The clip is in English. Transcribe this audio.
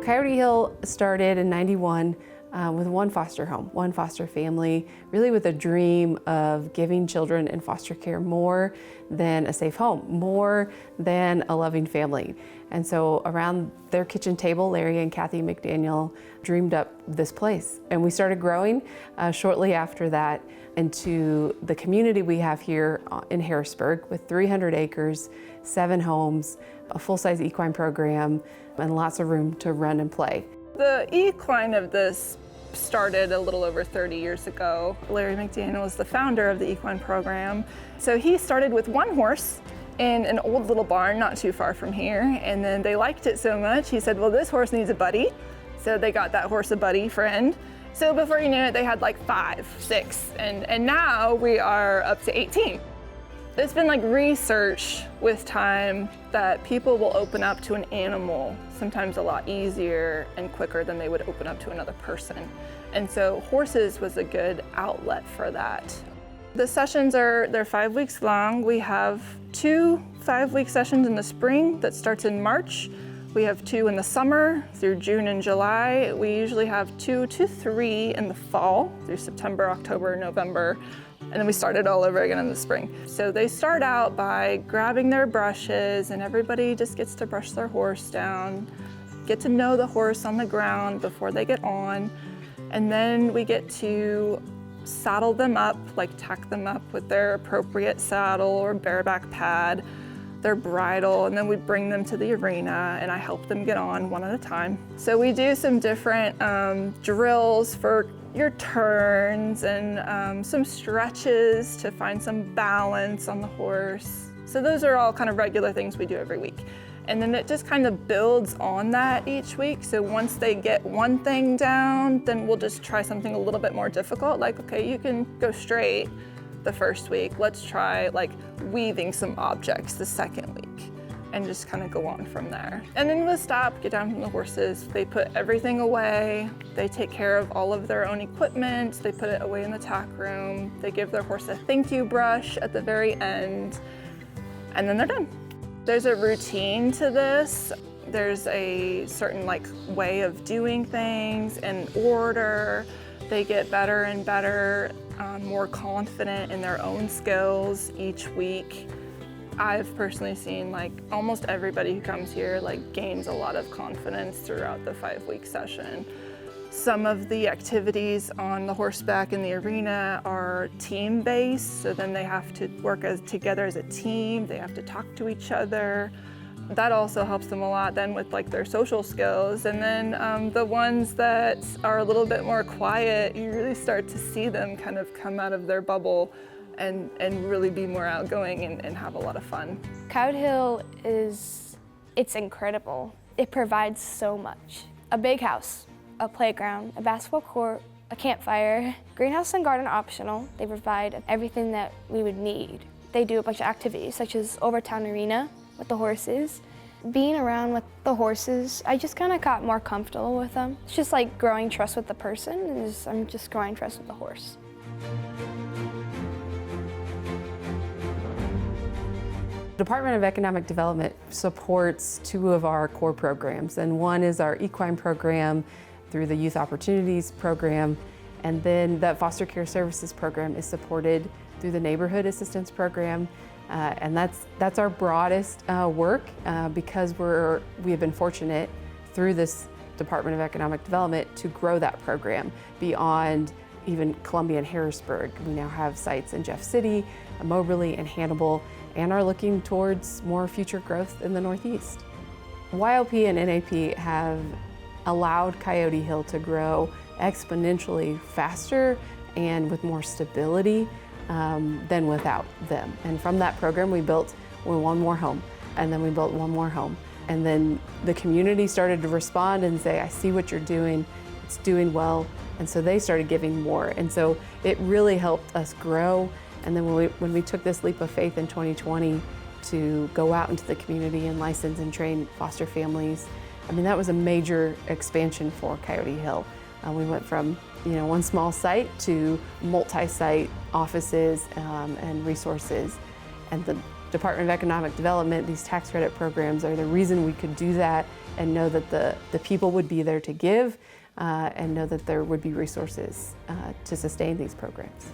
Coyote Hill started in '91 with one foster home, one foster family, really with a dream of giving children in foster care more than a safe home, more than a loving family. And so around their kitchen table, Larry and Kathy McDaniel dreamed up this place. And we started growing shortly after that into the community we have here in Harrisburg with 300 acres, 7 homes, a full-size equine program, and lots of room to run and play. The equine of this started a little over 30 years ago. Larry McDaniel is the founder of the equine program. So he started with one horse in an old little barn not too far from here, and then they liked it so much, he said, well, this horse needs a buddy. So they got that horse a buddy friend. So before you knew it, they had like 5, 6, and now we are up to 18. It's been like research with time that people will open up to an animal sometimes a lot easier and quicker than they would open up to another person. And so horses was a good outlet for that. The sessions they're 5 weeks long. We have 2 5-week sessions in the spring that starts in March. We have 2 in the summer through June and July. We usually have 2 to 3 in the fall through September, October, November. And then we start it all over again in the spring. So they start out by grabbing their brushes, and everybody just gets to brush their horse down, get to know the horse on the ground before they get on. And then we get to saddle them up, like tack them up with their appropriate saddle or bareback pad, their bridle, and then we bring them to the arena and I help them get on one at a time. So we do some different drills for your turns and some stretches to find some balance on the horse. So those are all kind of regular things we do every week. And then it just kind of builds on that each week. So once they get one thing down, then we'll just try something a little bit more difficult. Like, okay, you can go straight the first week. Let's try like weaving some objects the second week, and just kind of go on from there. And then we'll stop, get down from the horses. They put everything away. They take care of all of their own equipment. They put it away in the tack room. They give their horse a thank you brush at the very end, and then they're done. There's a routine to this. There's a certain like way of doing things and order. They get better and better, more confident in their own skills each week. I've personally seen like almost everybody who comes here like gains a lot of confidence throughout the 5-week session. Some of the activities on the horseback in the arena are team-based, so then they have to work together as a team. They have to talk to each other. That also helps them a lot then with like their social skills. And then the ones that are a little bit more quiet, you really start to see them kind of come out of their bubble and really be more outgoing and have a lot of fun. Coyote Hill it's incredible. It provides so much. A big house, a playground, a basketball court, a campfire, greenhouse and garden optional. They provide everything that we would need. They do a bunch of activities such as Overtown Arena with the horses. Being around with the horses, I just kind of got more comfortable with them. It's just like growing trust with the person, and I'm just growing trust with the horse. The Department of Economic Development supports 2 of our core programs, and one is our equine program through the Youth Opportunities program, and then that foster care services program is supported through the Neighborhood Assistance Program, and that's our broadest work because we have been fortunate through this Department of Economic Development to grow that program beyond even Columbia and Harrisburg. We now have sites in Jeff City, Moberly, and Hannibal, and are looking towards more future growth in the Northeast. YOP and NAP have allowed Coyote Hill to grow exponentially faster and with more stability than without them. And from that program, we built one more home, and then we built one more home. And then the community started to respond and say, I see what you're doing, it's doing well. And so they started giving more. And so it really helped us grow. And then when we took this leap of faith in 2020 to go out into the community and license and train foster families, I mean, that was a major expansion for Coyote Hill. We went from one small site to multi-site offices and resources. And Department of Economic Development, these tax credit programs are the reason we could do that and know that the people would be there to give and know that there would be resources to sustain these programs.